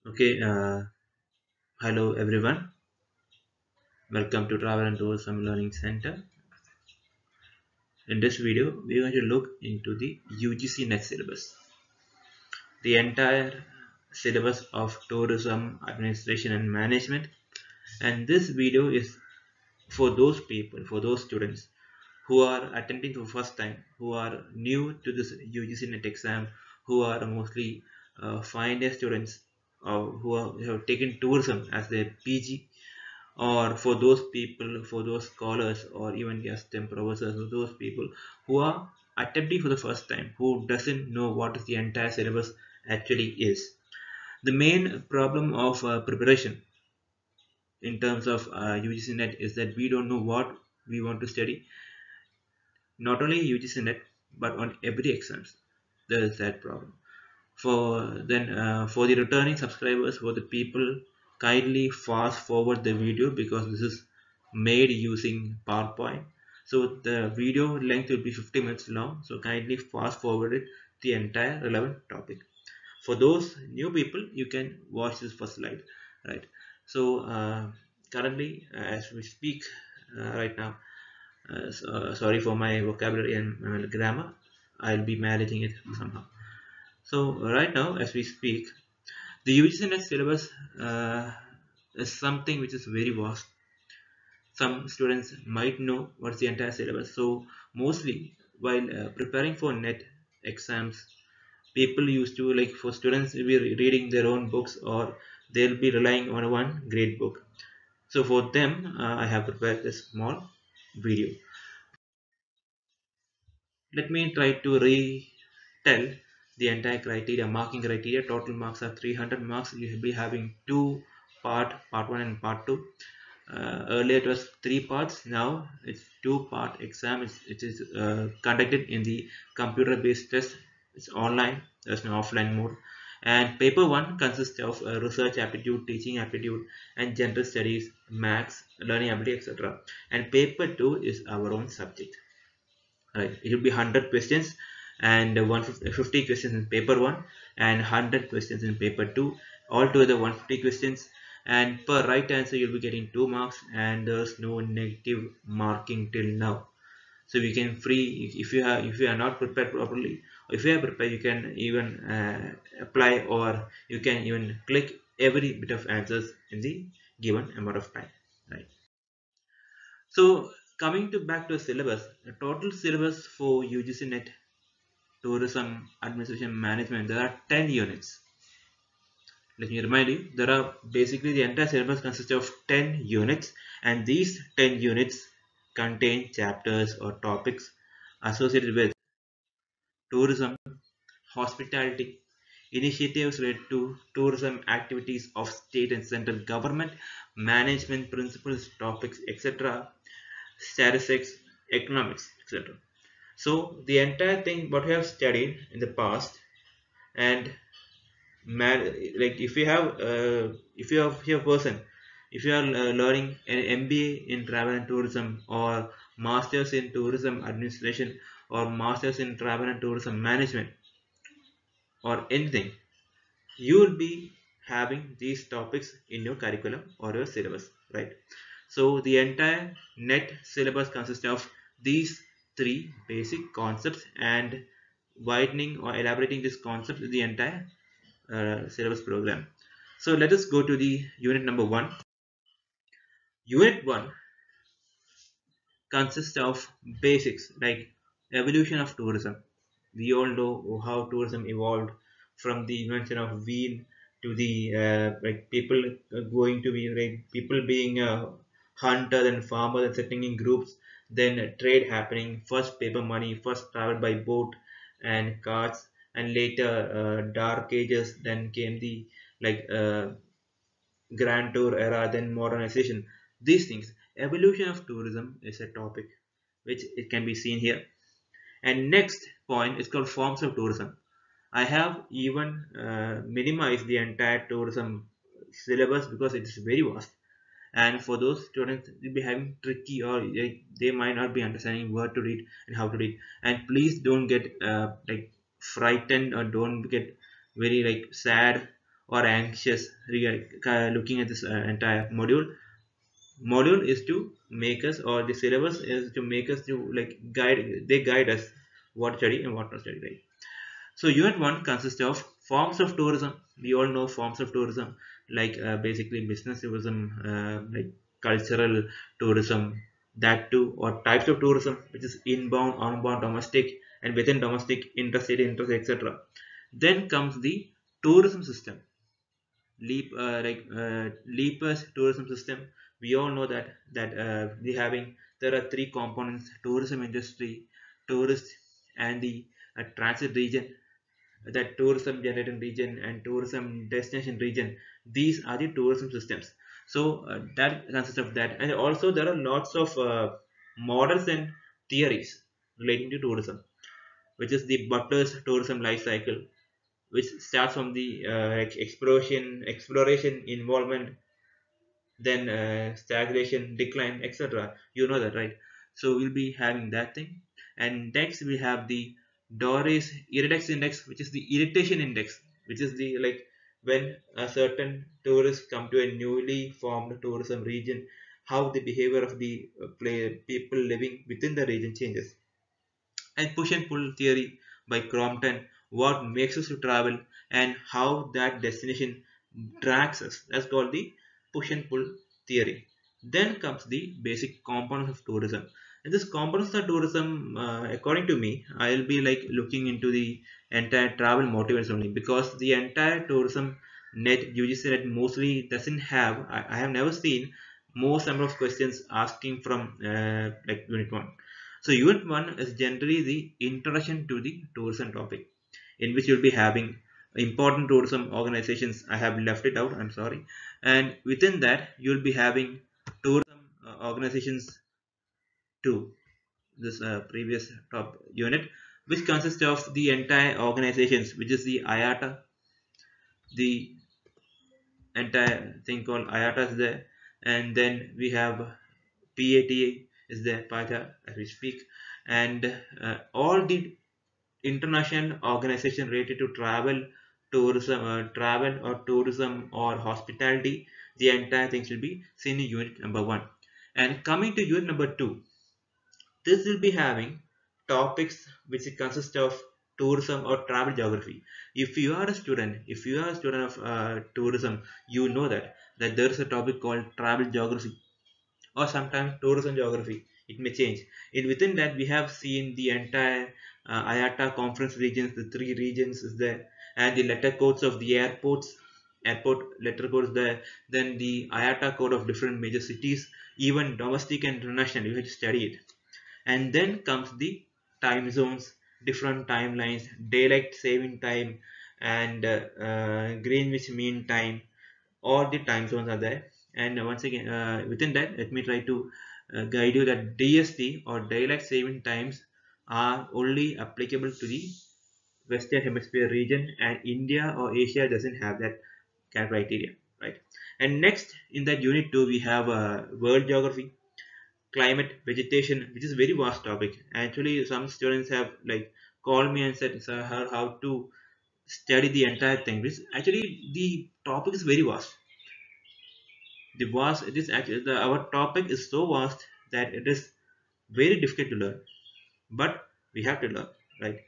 Okay, hello everyone. Welcome to Travel and Tourism Learning Center. In this video, we are going to look into the UGC Net syllabus, the entire syllabus of tourism, administration, and management. And this video is for those people, for those students who are attending for the first time, who are new to this UGC Net exam, who are mostly final year students, who have taken tourism as their PG, or for those people, for those scholars, or even guest and professors, for those people who are attempting for the first time, who doesn't know what is the entire syllabus actually is. The main problem of preparation in terms of UGC Net is that we don't know what we want to study. Not only UGC Net, but on every exams, there is that problem. For the returning subscribers, for the people, kindly fast forward the video because this is made using PowerPoint. So the video length will be 50 minutes long, so kindly fast forward it the entire relevant topic. For those new people, you can watch this first slide, right? So currently, as we speak right now, sorry for my vocabulary and grammar, I'll be managing it somehow. So right now, as we speak, the UGC Net syllabus is something which is very vast. Some students might know what's the entire syllabus. So mostly, while preparing for net exams, people used to, like, for students will be reading their own books, or they'll be relying on one grade book. So for them, I have prepared this small video. Let me try to retell the entire criteria, marking criteria. Total marks are 300 marks. You will be having two part 1 and part 2. Earlier it was three parts, now it's two-part exam. It is conducted in the computer-based test. It's online, there's no offline mode. And paper 1 consists of research aptitude, teaching aptitude, and general studies, maths, learning ability, etc. And paper 2 is our own subject. Right, it will be 100 questions, and 150 questions in paper 1 and 100 questions in paper 2, altogether 150 questions. And per right answer you'll be getting 2 marks, and there's no negative marking till now. So we can free, if you are not prepared properly, or if you are prepared, you can even apply, or you can even click every bit of answers in the given amount of time, right? So coming to back to the syllabus, the total syllabus for UGC Net Tourism Administration Management, there are 10 units. Let me remind you, there are basically the entire syllabus consists of 10 units, and these 10 units contain chapters or topics associated with tourism, hospitality, initiatives related to tourism activities of state and central government, management principles, topics, etc., statistics, economics, etc. So the entire thing what we have studied in the past, and like if you have person, if you are learning an MBA in travel and tourism, or masters in tourism administration, or masters in travel and tourism management, or anything, you will be having these topics in your curriculum or your syllabus, right? So the entire net syllabus consists of these three basic concepts, and widening or elaborating this concept in the entire syllabus program. So let us go to the unit number 1. Unit 1 consists of basics like evolution of tourism. We all know how tourism evolved from the invention of wheel to the like people going to be, like, people being hunters and farmers and settling in groups, then trade happening, first paper money, first traveled by boat and carts, and later dark ages, then came the, like, grand tour era, then modernization. These things, evolution of tourism is a topic which it can be seen here. And next point is called forms of tourism. I have even minimized the entire tourism syllabus because it is very vast, and for those students will be having tricky, or they might not be understanding what to read and how to read. And please don't get like frightened, or don't get very, like, sad, or anxious looking at this entire module is to make us, or the syllabus is to make us to like guide, they guide us what to study and what not to study, right? So unit 1 consists of forms of tourism. We all know forms of tourism, like basically business tourism, like cultural tourism, that too, or types of tourism, which is inbound, outbound, domestic, and within domestic, intercity, interstate, etc. Then comes the tourism system, Leapers tourism system. We all know that we having, there are three components: tourism industry, tourist, and the transit region, that tourism generating region and tourism destination region. These are the tourism systems. So that consists of that, and also there are lots of models and theories relating to tourism, which is the Butler's tourism life cycle, which starts from the exploration, involvement, then stagnation, decline, etc. You know that, right? So we'll be having that thing. And next we have the Doris Iridex index, which is the irritation index, which is the like when a certain tourists come to a newly formed tourism region, how the behavior of the people living within the region changes. And push and pull theory by Crompton, what makes us to travel and how that destination drags us. That's called the push and pull theory. Then comes the basic components of tourism. And this components of tourism, according to me, I'll be like looking into the entire travel motivations only, because the entire tourism net, UGC net, mostly doesn't have. I have never seen most number of questions asking from like unit one. So unit 1 is generally the introduction to the tourism topic, in which you'll be having important tourism organizations. I have left it out, I'm sorry. And within that you'll be having tourism organizations too, this previous top unit, which consists of the entire organizations, which is the IATA, the entire thing called IATA is there, and then we have PATA is there, PATA as we speak, and all the international organization related to travel or tourism or hospitality. The entire things will be seen in unit number 1. And coming to unit number 2, this will be having topics which consist of tourism or travel geography. If you are a student of tourism, you know that there is a topic called travel geography, or sometimes tourism geography. It may change. In within that, we have seen the entire IATA conference regions, the three regions is there, and the letter codes of the airport letter codes there. Then the IATA code of different major cities, even domestic and international. You have to study it. And then comes the time zones, different timelines, daylight saving time, and Greenwich Mean Time. All the time zones are there. And once again, within that, let me try to guide you that DST or daylight saving times are only applicable to the Western Hemisphere region, and India or Asia doesn't have that criteria, right? And next in that unit 2, we have world geography, climate, vegetation, which is very vast topic. Actually, some students have like called me and said, sir, how to study the entire thing. Which actually the topic is very vast. The vast it is actually our topic is so vast that it is very difficult to learn, but we have to learn, right?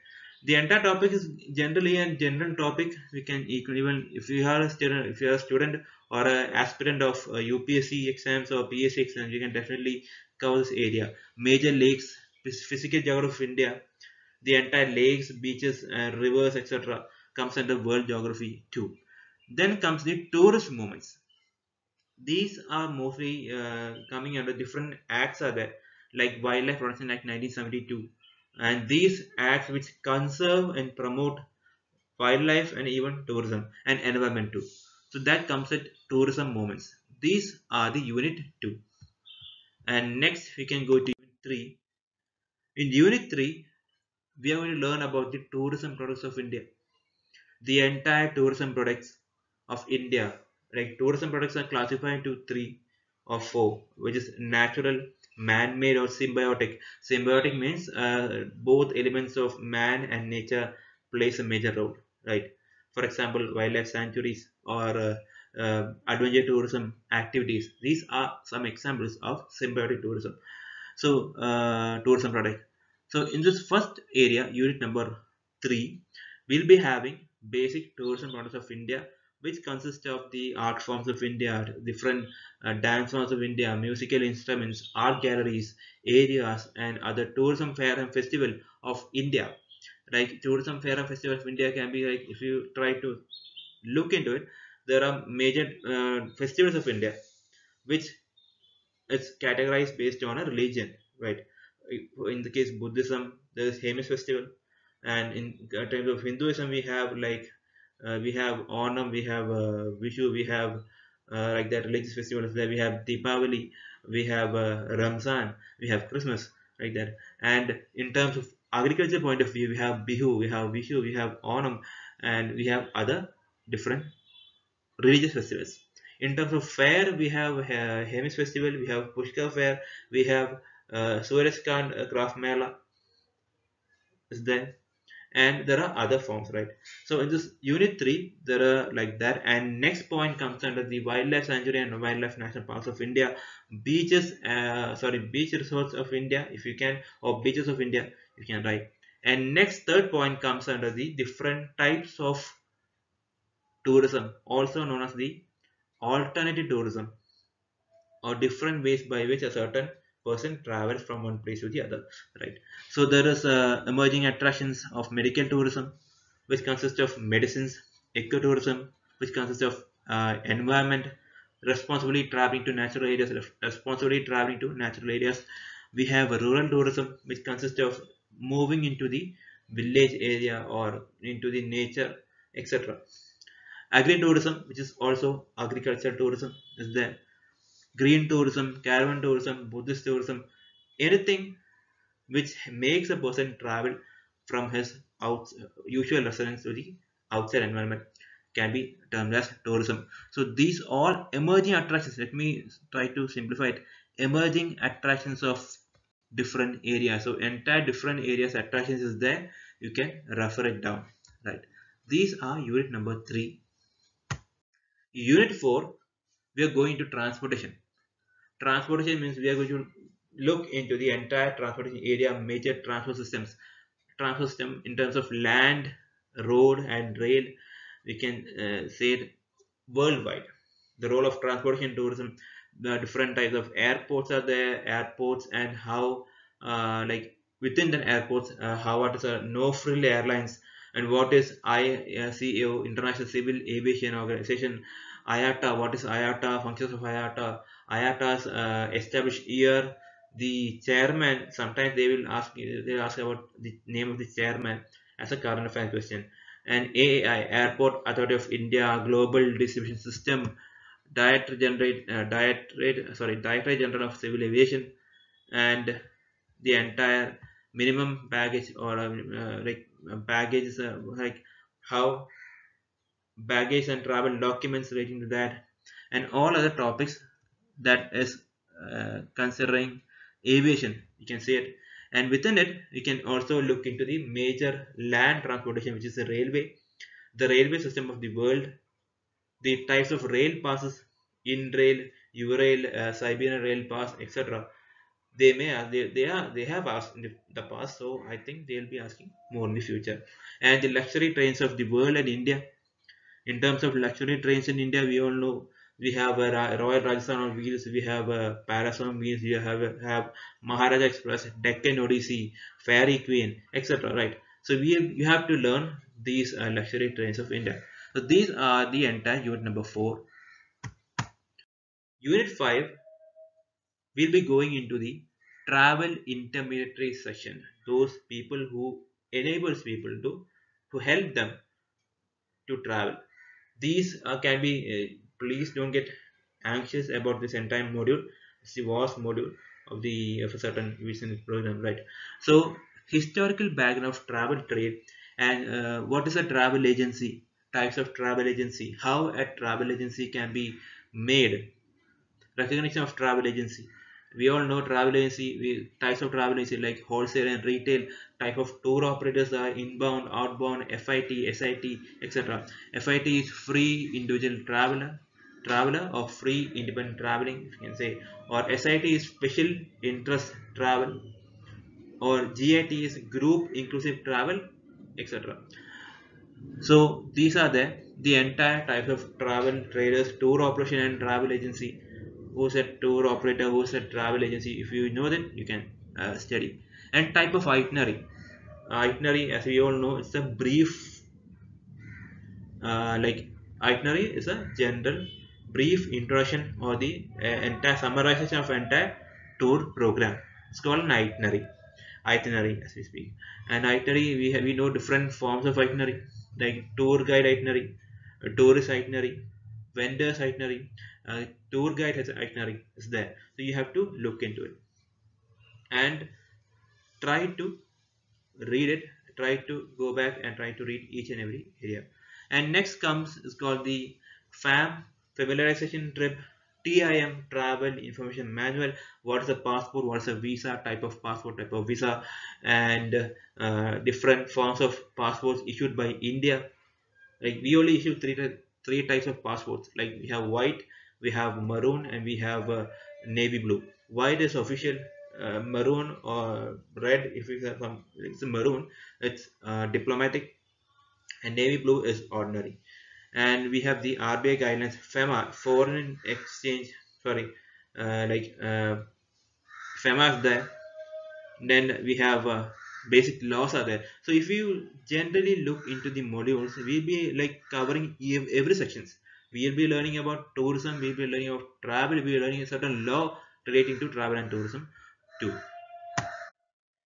The entire topic is generally a general topic. We can even if you are a student, if you are a student or an aspirant of UPSC exams or PSC exams, you can definitely cover this area. Major lakes, physical geography of India, the entire lakes, beaches, rivers, etc. comes under world geography too. Then comes the tourist movements. These are mostly coming under different acts are there, like Wildlife Protection Act 1972, and these acts which conserve and promote wildlife and even tourism and environment too. So that comes at tourism movements. These are the unit 2. And next we can go to unit 3. In unit 3, we are going to learn about the tourism products of India. The entire tourism products of India, like tourism products are classified into three or four, which is natural, man-made, or symbiotic. Symbiotic means both elements of man and nature plays a major role, right? For example, wildlife sanctuaries or adventure tourism activities. These are some examples of symbiotic tourism. So tourism product. So in this first area, unit number 3, we'll be having basic tourism products of India, which consists of the art forms of India, different dance forms of India, musical instruments, art galleries, areas, and other tourism fair and festival of India. Like tourism fair and festival of India can be like, if you try to look into it, there are major festivals of India, which it's categorized based on a religion, right? In the case Buddhism, there is Hemis festival, and in terms of Hinduism, we have like we have Onam, we have Vishu, we have like that religious festivals. There we have Deepavali, we have Ramzan, we have Christmas, like that. And in terms of agriculture point of view, we have Bihu, we have Vishu, we have Onam, and we have other different religious festivals. In terms of fair, we have Hemis festival, we have Pushkar fair, we have Suresh craft mela is there, and there are other forms, right? So in this unit 3, there are like that. And next point comes under the wildlife sanctuary and wildlife national parks of India, beaches, beach resorts of India, if you can, or beaches of India, you can write. And next third point comes under the different types of tourism, also known as the alternative tourism, or different ways by which a certain person travels from one place to the other, right? So there is emerging attractions of medical tourism, which consists of medicines, ecotourism, which consists of environment, responsibly traveling to natural areas, responsibly traveling to natural areas. We have rural tourism, which consists of moving into the village area or into the nature, etc. Agri-tourism, which is also agricultural tourism, is there. Green tourism, caravan tourism, Buddhist tourism, anything which makes a person travel from his usual residence to the outside environment can be termed as tourism. So these all emerging attractions, let me try to simplify it, emerging attractions of different areas. So entire different areas attractions is there, you can refer it down, right? These are unit number 3. Unit 4, we are going to transportation. Transportation means we are going to look into the entire transportation area, major transport systems. Transport system in terms of land, road, and rail. We can say it worldwide. The role of transportation tourism. The different types of airports are there. Airports and how, like within the airports, how what is a no frill airlines, and what is ICAO, International Civil Aviation Organization. IATA, what is IATA, functions of IATA, IATA's established year, the chairman. Sometimes they ask about the name of the chairman as a current affairs question. And AAI, Airport Authority of India, Global Distribution System, Directorate General of Civil Aviation, and the entire minimum baggage, or baggage, like how baggage and travel documents relating to that, and all other topics that is considering aviation, you can say it. And within it, we can also look into the major land transportation, which is the railway system of the world, the types of rail passes, in rail, Eurail, Siberian rail pass, etc. They have asked in the past, so I think they'll be asking more in the future. And the luxury trains of the world and India. In terms of luxury trains in India, we all know we have Royal Rajasthan on wheels, we have Palace on wheels, we have Maharaja Express, Deccan Odyssey, Fairy Queen, etc. Right? So you have to learn these luxury trains of India. So these are the entire unit number 4. Unit 5, we'll be going into the travel intermediary session. Those people who enables people to help them to travel. These can be, please don't get anxious about this entire module. It's the vast module of a certain business program, right? So historical background of travel trade, and what is a travel agency, types of travel agency, how a travel agency can be made, recognition of travel agency, We all know travel agency, types of travel agency like wholesale and retail. Type of tour operators are inbound, outbound, FIT, SIT, etc. FIT is free individual traveler or free independent traveling, you can say, or SIT is special interest travel, or GIT is group inclusive travel, etc. So these are the entire types of travel traders, tour operation and travel agency. Who's a tour operator, who's a travel agency? If you know that, you can study. And type of itinerary. Itinerary, as we all know, it's a brief, like itinerary is a general brief introduction or the entire summarization of entire tour program. It's called an itinerary as we speak. And itinerary, we know different forms of itinerary, like tour guide itinerary, tourist itinerary, vendors itinerary, tour guide has itinerary is there. So you have to look into it and try to read it, try to go back and try to read each and every area. And next comes is called the FAM, familiarization trip, TIM, travel information manual. What is a passport, what is a visa, type of passport, type of visa, and different forms of passports issued by India. Like we only issue three types of passports. Like we have white, we have maroon, and we have navy blue. White is official, maroon or red, if it's a maroon, it's diplomatic, and navy blue is ordinary. And we have the RBI guidelines, FEMA, foreign exchange, sorry, like FEMA is there. Then we have basic laws are there. So if you generally look into the modules, we'll be like covering every sections. We'll be learning about tourism, we'll be learning about travel, we'll be learning a certain law relating to travel and tourism too.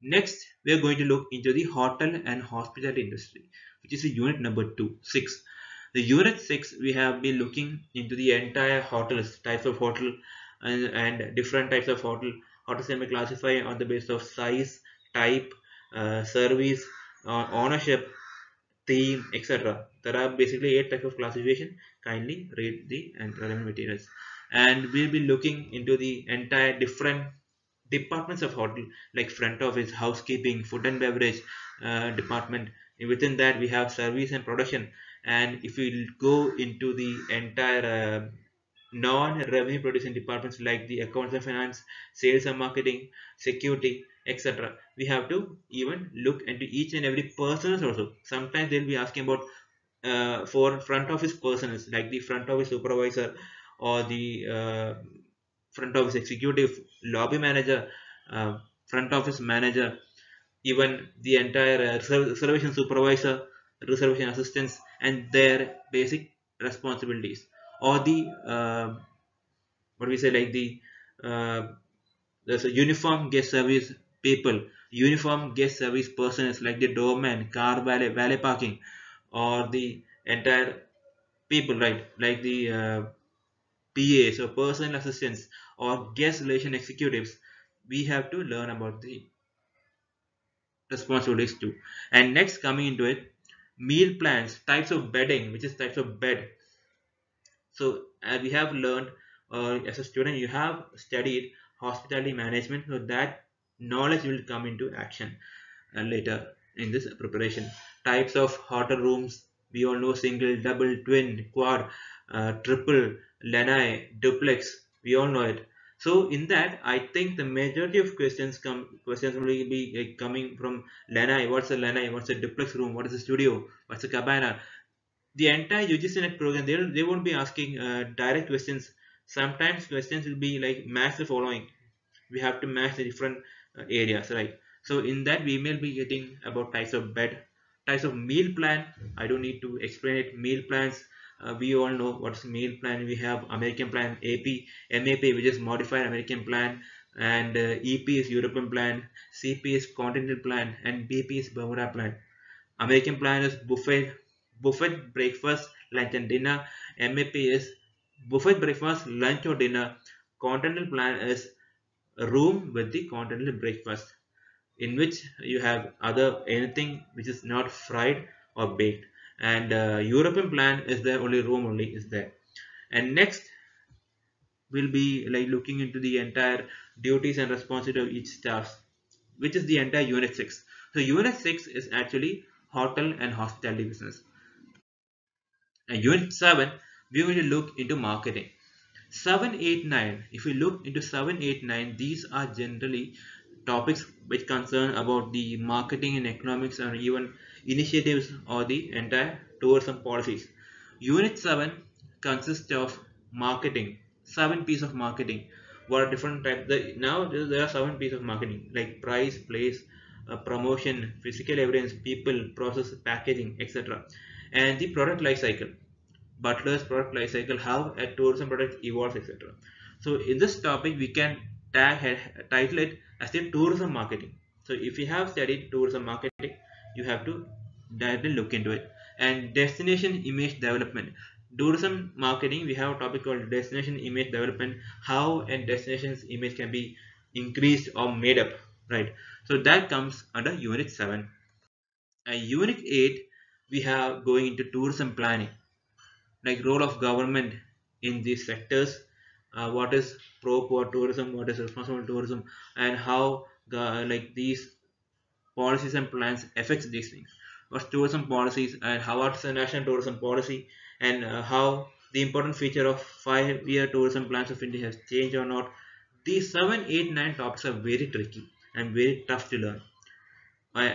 Next, we are going to look into the hotel and hospitality industry, which is the unit number 6. The unit 6, we have been looking into the entire hotels, types of hotel, and different types of hotels can be classified on the basis of size, type, service, ownership, theme, etc. There are basically 8 types of classification. Kindly read the relevant materials, and we'll be looking into the entire different departments of hotel, like front office, housekeeping, food and beverage department. Within that we have service and production. And if we go into the entire non-revenue producing departments like the accounts and finance, sales and marketing, security, etc., we have to even look into each and every persons also. Sometimes they'll be asking about for front office persons, like the front office supervisor or the front office executive, lobby manager, front office manager, even the entire reservation supervisor, reservation assistants, and their basic responsibilities, or the what we say, like the uh, there's a uniform guest service people, uniform guest service persons like the doorman, car valet parking, or the entire people, right, like the PAs or personal assistants or guest relation executives. We have to learn about the responsibilities too. And next, coming into it, meal plans, types of bedding, which is types of bed. So we have learned, as a student you have studied hospitality management, so that knowledge will come into action later in this preparation. Types of hotel rooms, we all know: single, double, twin, quad, triple, lanai, duplex, we all know it. So in that, I think the majority of questions will be coming from lanai. What's a lanai? What's a duplex room? What is a studio? What's a cabana? The entire UGC Net program, they won't be asking direct questions. Sometimes questions will be like match the following. We have to match the different areas, right? So in that we may be getting about types of bed, types of meal plan. I don't need to explain it. Meal plans, we all know what's meal plan. We have American plan, AP, MAP, which is modified American plan, and EP is European plan, CP is continental plan, and BP is Bermuda plan. American plan is buffet breakfast, lunch and dinner. MAP is buffet breakfast, lunch or dinner. Continental plan is a room with the continental breakfast, in which you have other anything which is not fried or baked. And European plan is there, only room only is there. And next, will be like looking into the entire duties and responsibility of each staff, which is the entire unit 6. So unit 6 is actually hotel and hospitality business. And unit 7, we're going to look into marketing. 7, 8, 9. If we look into 7, 8, 9, these are generally topics which concern about the marketing and economics and even initiatives or the entire tourism policies. Unit 7 consists of marketing, 7 pieces of marketing. What are different types? Now there are 7 pieces of marketing like price, place, promotion, physical evidence, people, process, packaging, etc. And the product life cycle. Butler's product life cycle, how a tourism product evolves, etc. So in this topic, we can title it as the tourism marketing. So if you have studied tourism marketing, you have to directly look into it. And destination image development. Tourism marketing, we have a topic called destination image development, how a destination's image can be increased or made up, right? So that comes under unit 7. And unit 8, we have going into tourism planning, like role of government in these sectors, what is pro-poor tourism, what is responsible tourism, and how like these policies and plans affects these things. What's tourism policies and how what's the national tourism policy, and how the important feature of 5-year tourism plans of India has changed or not. These 7, 8, 9 topics are very tricky and very tough to learn.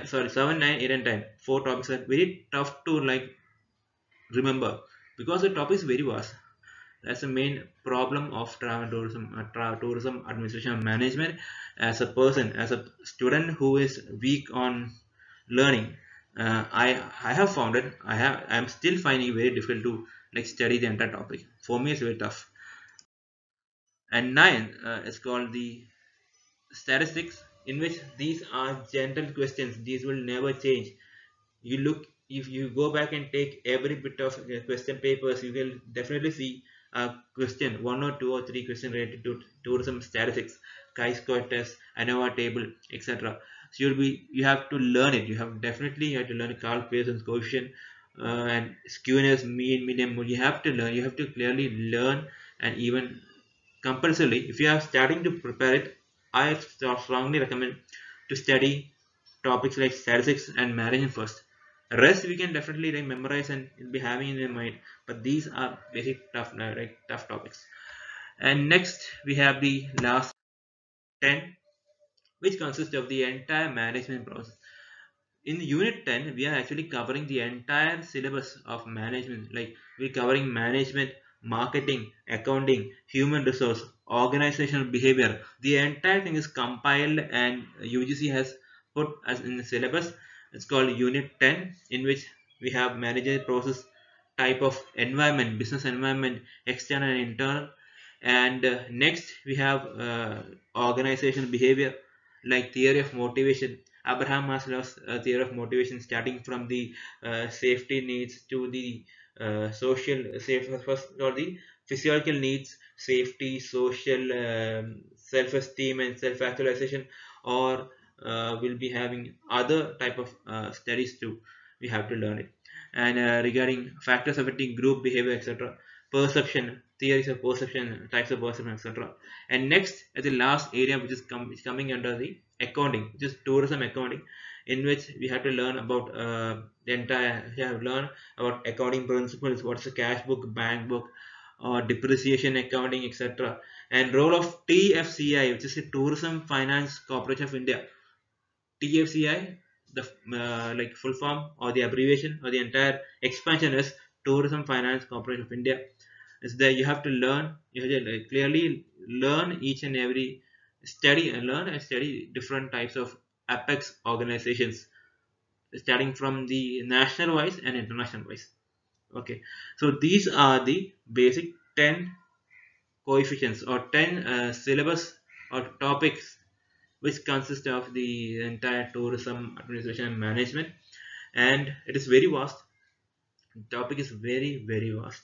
Sorry, 7, 9, 8, and 10. Four topics are very tough to like remember because the topic is very vast. That's the main problem of travel tourism, tourism administration and management. As a person, as a student who is weak on learning, I have found it. I'm still finding it very difficult to like study the entire topic. For me, it's very tough. And 9 is called the statistics, in which these are general questions. These will never change. You look, if you go back and take every bit of question papers, you will definitely see a question, one or two or three questions related to tourism statistics, chi-square test, ANOVA table, etc. So you have to learn it. You have to learn Carl Pearson's coefficient, and skewness, mean, median. You have to learn. You have to clearly learn, and even compulsorily, if you are starting to prepare it, I strongly recommend to study topics like statistics and management first. Rest we can definitely like memorize and be having in your mind, but these are basic tough, like tough topics. And next we have the last 10, which consists of the entire management process. In unit 10, we are actually covering the entire syllabus of management. Like we're covering management, marketing, accounting, human resource, organizational behavior. The entire thing is compiled and UGC has put as in the syllabus. It's called unit 10, in which we have manager process, type of environment, business environment, external and internal. And next we have organizational behavior, like theory of motivation. Abraham Maslow's theory of motivation, starting from the safety needs to the social safe, first or the physiological needs, safety, social, self-esteem and self-actualization, or we'll be having other type of studies too. We have to learn it. And regarding factors affecting group behavior, etc., perception, theories of perception, types of perception, etc. And next, as the last area, which is coming under the accounting, which is tourism accounting, in which we have to learn about the entire. We have learned about accounting principles. What's a cash book, bank book, or depreciation accounting, etc. And role of TFCI, which is the Tourism Finance Corporation of India. TFCI, the like full form or the abbreviation or the entire expansion is Tourism Finance Corporation of India. Is that you have to learn, you have to clearly learn each and every study and learn and study different types of apex organizations, starting from the national wise and international wise. Okay, so these are the basic 10 coefficients or 10 syllabus or topics which consist of the entire tourism administration and management. And it is very vast. The topic is very vast,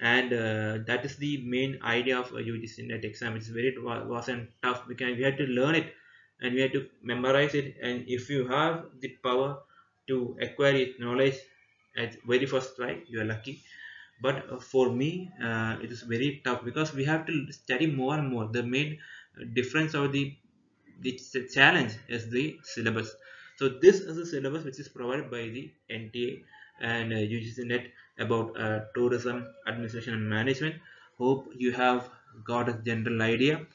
and that is the main idea of a UGC Net exam. It's very vast and tough. We have to learn it and we have to memorize it. And if you have the power to acquire its knowledge at very first try, you are lucky. but for me it is very tough because we have to study more and more. The main difference or the challenge is the syllabus. So this is a syllabus which is provided by the NTA and UGC Net about tourism administration and management. Hope you have got a general idea.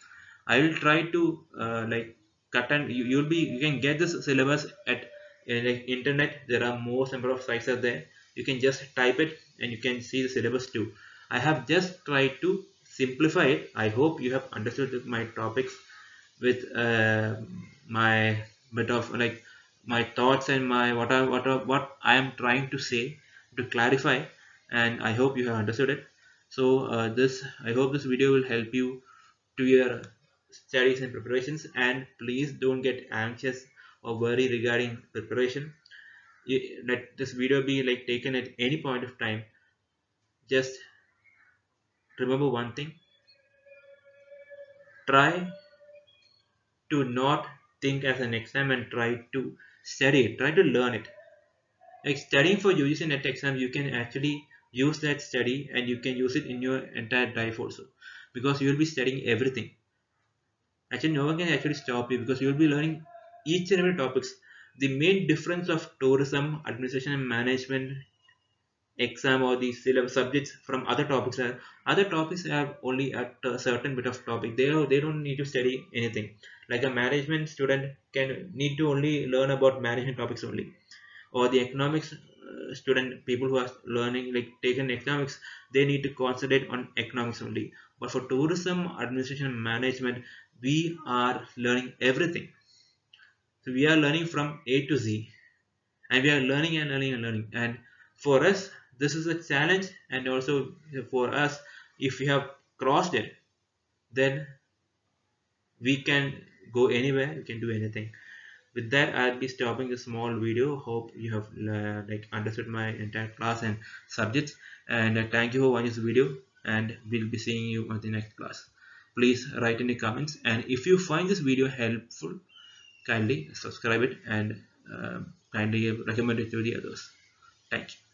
I will try to like cut, and you can get this syllabus at like internet. There are most number of sites are there. You can just type it and you can see the syllabus too. I have just tried to simplify it. I hope you have understood my topics with my bit of like my thoughts and my what I am trying to say to clarify, and I hope you have understood it. So this I hope this video will help you to your studies and preparations, and please don't get anxious or worry regarding preparation. Let this video be like taken at any point of time. Just remember one thing: try to not think as an exam and try to study it, try to learn it. Like studying for UGC Net exam, you can actually use that study and you can use it in your entire life also, because you will be studying everything. Actually, no one can actually stop you because you will be learning each and every topics. The main difference of tourism, administration and management exam or the syllabus subjects from other topics have only a certain bit of topic. They don't need to study anything. Like a management student can need to only learn about management topics only, or the economics student, people who are learning like taken economics, they need to concentrate on economics only. But for tourism administration and management, we are learning everything. So we are learning from A to Z, and we are learning and learning and learning. And for us, this is a challenge, and also for us, if we have crossed it, then we can go anywhere, we can do anything. With that, I'll be stopping the small video. Hope you have like understood my entire class and subjects, and thank you for watching this video, and we'll be seeing you on the next class. Please write in the comments, and if you find this video helpful, kindly subscribe it and kindly recommend it to the others. Thank you.